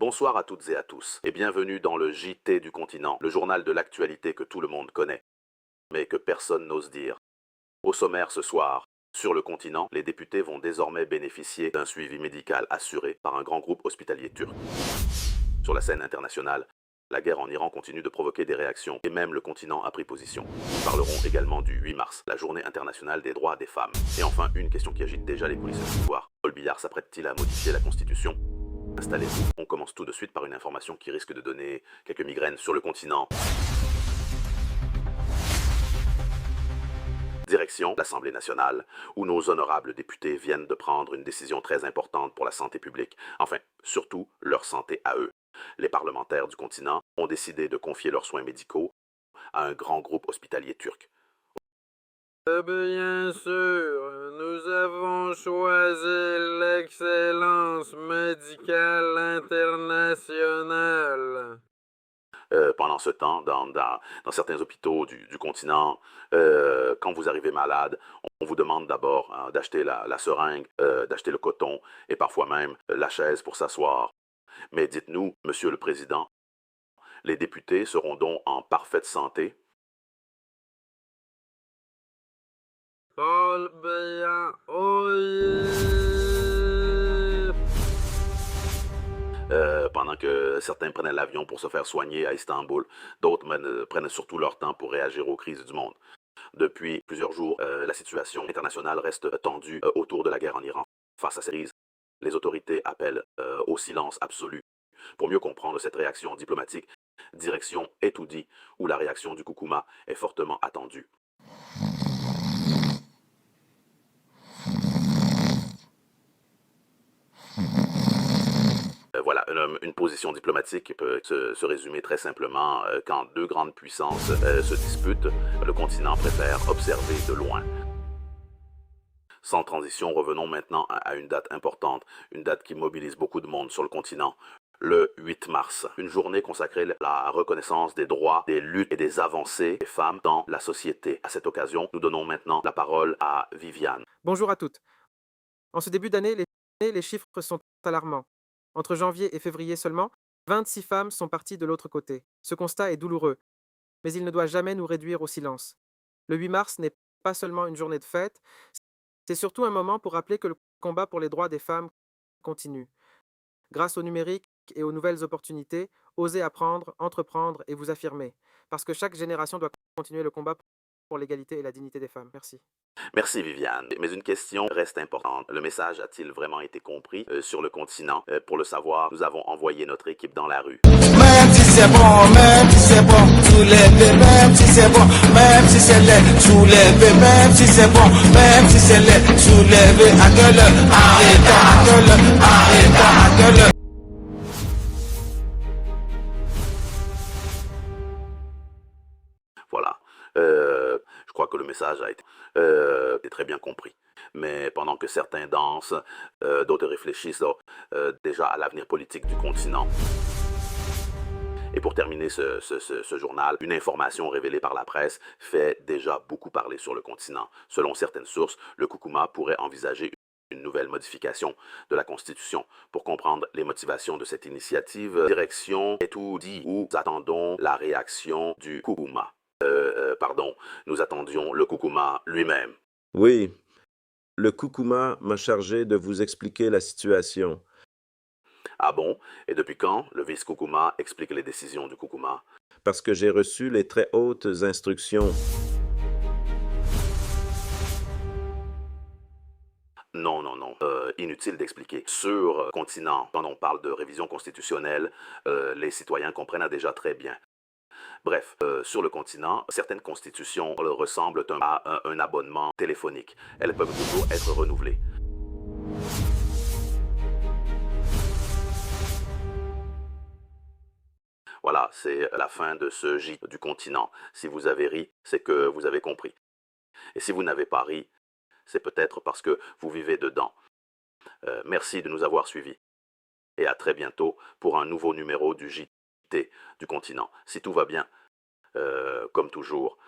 Bonsoir à toutes et à tous, et bienvenue dans le JT du continent, le journal de l'actualité que tout le monde connaît, mais que personne n'ose dire. Au sommaire ce soir, sur le continent, les députés vont désormais bénéficier d'un suivi médical assuré par un grand groupe hospitalier turc. Sur la scène internationale, la guerre en Iran continue de provoquer des réactions, et même le continent a pris position. Nous parlerons également du 8 mars, la journée internationale des droits des femmes. Et enfin, une question qui agite déjà les coulisses du pouvoir. Paul Biya s'apprête-t-il à modifier la Constitution ? Installez-vous. On commence tout de suite par une information qui risque de donner quelques migraines sur le continent. Direction l'Assemblée nationale, où nos honorables députés viennent de prendre une décision très importante pour la santé publique. Enfin, surtout leur santé à eux. Les parlementaires du continent ont décidé de confier leurs soins médicaux à un grand groupe hospitalier turc. Bien sûr, nous avons choisi l'excellence médicale internationale. Pendant ce temps, dans certains hôpitaux du continent, quand vous arrivez malade, on vous demande d'abord d'acheter la seringue, d'acheter le coton et parfois même la chaise pour s'asseoir. Mais dites-nous, Monsieur le Président, les députés seront donc en parfaite santé? Paul Biya, oyez! Pendant que certains prenaient l'avion pour se faire soigner à Istanbul, d'autres prennent surtout leur temps pour réagir aux crises du monde. Depuis plusieurs jours, la situation internationale reste tendue autour de la guerre en Iran. Face à ces crises, les autorités appellent au silence absolu. Pour mieux comprendre cette réaction diplomatique, direction Etoudi, où la réaction du Koukouma est fortement attendue. Voilà, une position diplomatique qui peut se résumer très simplement quand deux grandes puissances se disputent, le continent préfère observer de loin. Sans transition, revenons maintenant à une date importante, une date qui mobilise beaucoup de monde sur le continent. Le 8 mars, une journée consacrée à la reconnaissance des droits, des luttes et des avancées des femmes dans la société. À cette occasion, nous donnons maintenant la parole à Viviane. Bonjour à toutes. En ce début d'année, les chiffres sont alarmants. Entre janvier et février seulement, 26 femmes sont parties de l'autre côté. Ce constat est douloureux, mais il ne doit jamais nous réduire au silence. Le 8 mars n'est pas seulement une journée de fête, c'est surtout un moment pour rappeler que le combat pour les droits des femmes continue. Grâce au numérique et aux nouvelles opportunités, osez apprendre, entreprendre et vous affirmer, parce que chaque génération doit continuer le combat pour l'égalité et la dignité des femmes. Merci. Merci Viviane. Mais une question reste importante. Le message a-t-il vraiment été compris sur le continent? Pour le savoir, nous avons envoyé notre équipe dans la rue. Même si c'est bon, même si c'est bon, soulève, même si c'est bon, même si c'est laid, soulève, même si c'est bon, même si c'est laid, soulève, à gueule, arrête, à gueule, arrête, à gueule. Voilà. Je crois que le message a été très bien compris. Mais pendant que certains dansent, d'autres réfléchissent déjà à l'avenir politique du continent. Et pour terminer ce journal, une information révélée par la presse fait déjà beaucoup parler sur le continent. Selon certaines sources, le Koukouma pourrait envisager une nouvelle modification de la Constitution. Pour comprendre les motivations de cette initiative, direction Etoudi, où nous attendons la réaction du Koukouma. Nous attendions le Koukouma lui-même. Oui, le Koukouma m'a chargé de vous expliquer la situation. Ah bon? Et depuis quand le vice-Koukouma explique les décisions du Koukouma? Parce que j'ai reçu les très hautes instructions. Non, non, non. Inutile d'expliquer. Sur continent, quand on parle de révision constitutionnelle, les citoyens comprennent déjà très bien. Bref, sur le continent, certaines constitutions ressemblent à un abonnement téléphonique. Elles peuvent toujours être renouvelées. Voilà, c'est la fin de ce gîte du continent. Si vous avez ri, c'est que vous avez compris. Et si vous n'avez pas ri, c'est peut-être parce que vous vivez dedans. Merci de nous avoir suivis. Et à très bientôt pour un nouveau numéro du JT du continent. Si tout va bien, comme toujours,